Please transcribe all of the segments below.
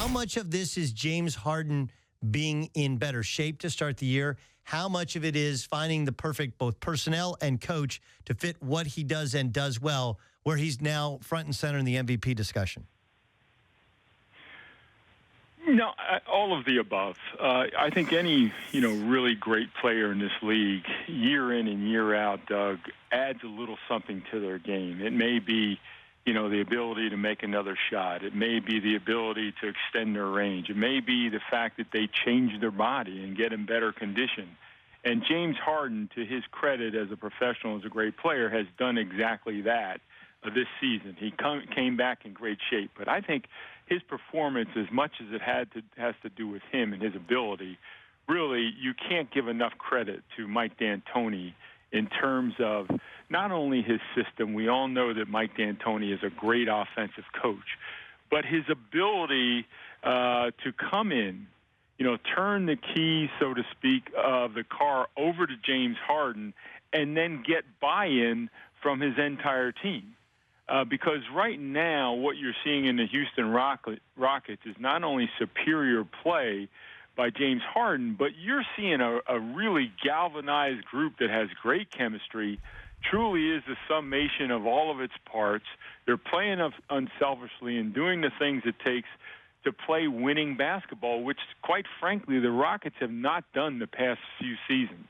How much of this is James Harden being in better shape to start the year? How much of it is finding the perfect both personnel and coach to fit what he does and does well, where he's now front and center in the MVP discussion? No, all of the above. I think any, really great player in this league, year in and year out, Doug, adds a little something to their game. It may be, the ability to make another shot. It may be the ability to extend their range. It may be the fact that they change their body and get in better condition. And James Harden, to his credit as a professional, as a great player, has done exactly that this season. He came back in great shape. But I think his performance, as much as it has to do with him and his ability, really, you can't give enough credit to Mike D'Antoni in terms of not only his system. We all know that Mike D'Antoni is a great offensive coach, but his ability to come in, turn the key, so to speak, of the car over to James Harden and then get buy-in from his entire team. Because right now what you're seeing in the Houston Rockets is not only superior play by James Harden, but you're seeing a really galvanized group that has great chemistry, truly is the summation of all of its parts. They're playing unselfishly and doing the things it takes to play winning basketball, which, quite frankly, the Rockets have not done the past few seasons.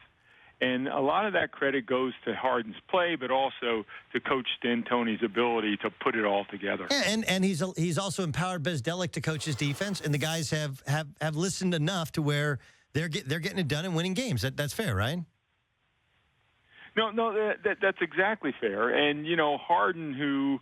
And a lot of that credit goes to Harden's play, but also to Coach D'Antoni's ability to put it all together. Yeah, and he's also empowered Bezdelic to coach his defense, and the guys have listened enough to where they're getting it done and winning games. That's fair, right? No, that's exactly fair. And, Harden, who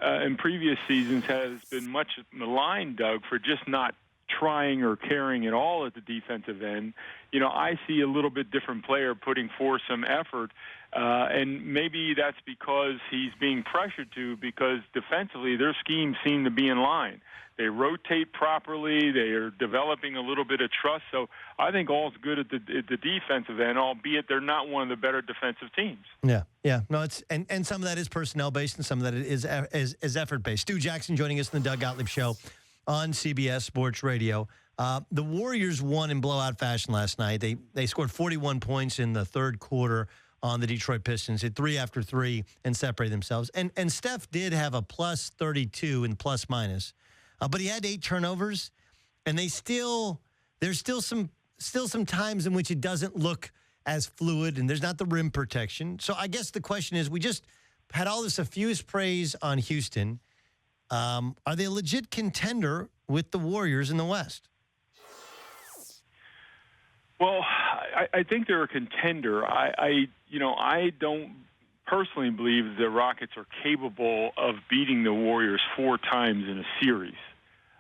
in previous seasons has been much maligned, Doug, for just not trying or caring at all at the defensive end. I see a little bit different player putting forth some effort, and maybe that's because he's being pressured to, because defensively their schemes seem to be in line. They rotate properly. They are developing a little bit of trust. So I think all's good at the defensive end, albeit they're not one of the better defensive teams. Yeah. No, it's and some of that is personnel based, and some of that is effort based. Stu Jackson joining us in the Doug Gottlieb Show on CBS Sports Radio. The Warriors won in blowout fashion last night. They scored 41 points in the third quarter on the Detroit Pistons, hit 3 after 3 and separated themselves. And Steph did have a plus 32 in plus minus, but he had 8 turnovers, and there's still some times in which it doesn't look as fluid, and there's not the rim protection. So I guess the question is, we just had all this effuse praise on Houston. Are they a legit contender with the Warriors in the West? Well, I think they're a contender. I don't personally believe the Rockets are capable of beating the Warriors 4 times in a series.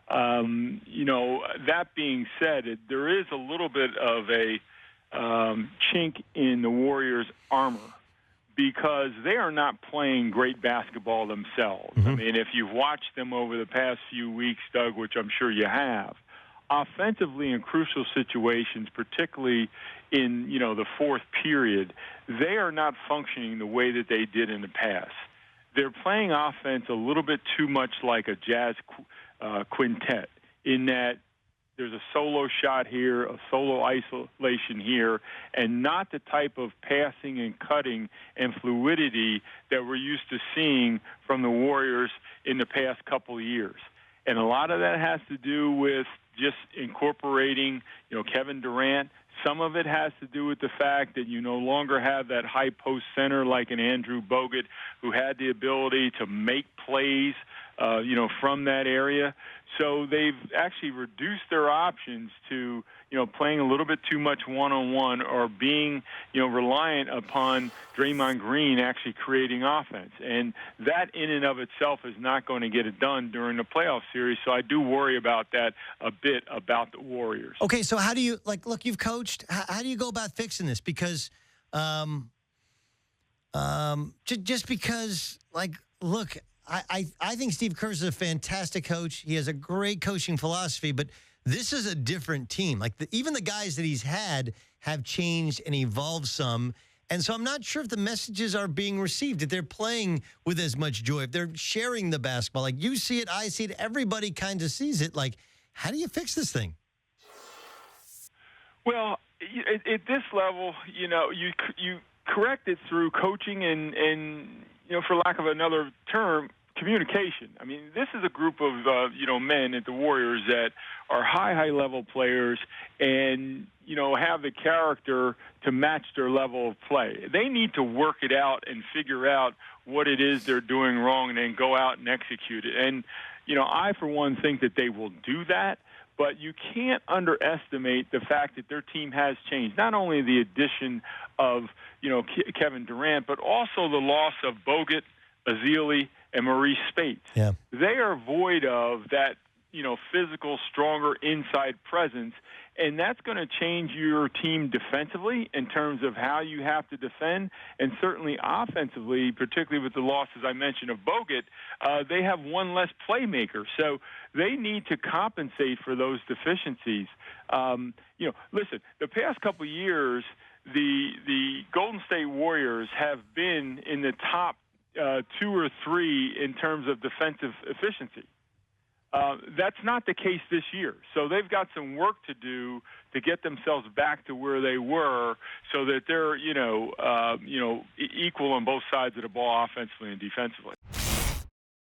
That being said, there is a little bit of a chink in the Warriors' armor, because they are not playing great basketball themselves. Mm-hmm. I mean, if you've watched them over the past few weeks, Doug, which I'm sure you have, offensively in crucial situations, particularly in, the fourth period, they are not functioning the way that they did in the past. They're playing offense a little bit too much like a jazz quintet, in that there's a solo shot here, a solo isolation here, and not the type of passing and cutting and fluidity that we're used to seeing from the Warriors in the past couple of years. And a lot of that has to do with just incorporating, Kevin Durant. Some of it has to do with the fact that you no longer have that high post center like an Andrew Bogut, who had the ability to make plays, from that area. So they've actually reduced their options to, playing a little bit too much one-on-one, or being, reliant upon Draymond Green actually creating offense. And that in and of itself is not going to get it done during the playoff series. So I do worry about that a bit about the Warriors. Okay, so how do you, look, you've coached. How do you go about fixing this? Because just because, look, I think Steve Kerr is a fantastic coach. He has a great coaching philosophy, but this is a different team. Even the guys that he's had have changed and evolved some. And so I'm not sure if the messages are being received, if they're playing with as much joy, if they're sharing the basketball. You see it, I see it, everybody kind of sees it. How do you fix this thing? Well, at this level, you correct it through coaching and for lack of another term, communication. I mean, this is a group of men at the Warriors that are high level players and have the character to match their level of play. They need to work it out and figure out what it is they're doing wrong and then go out and execute it. And I for one think that they will do that. But you can't underestimate the fact that their team has changed. Not only the addition of, Kevin Durant, but also the loss of Bogut, Ezeli, and Maurice Spates. Yeah. They are void of that, physical, stronger inside presence. And that's going to change your team defensively in terms of how you have to defend, and certainly offensively, particularly with the losses I mentioned of Bogut, they have one less playmaker. So they need to compensate for those deficiencies. Listen, the past couple of years, the Golden State Warriors have been in the top 2 or 3 in terms of defensive efficiency. That's not the case this year. So they've got some work to do to get themselves back to where they were so that they're, equal on both sides of the ball offensively and defensively.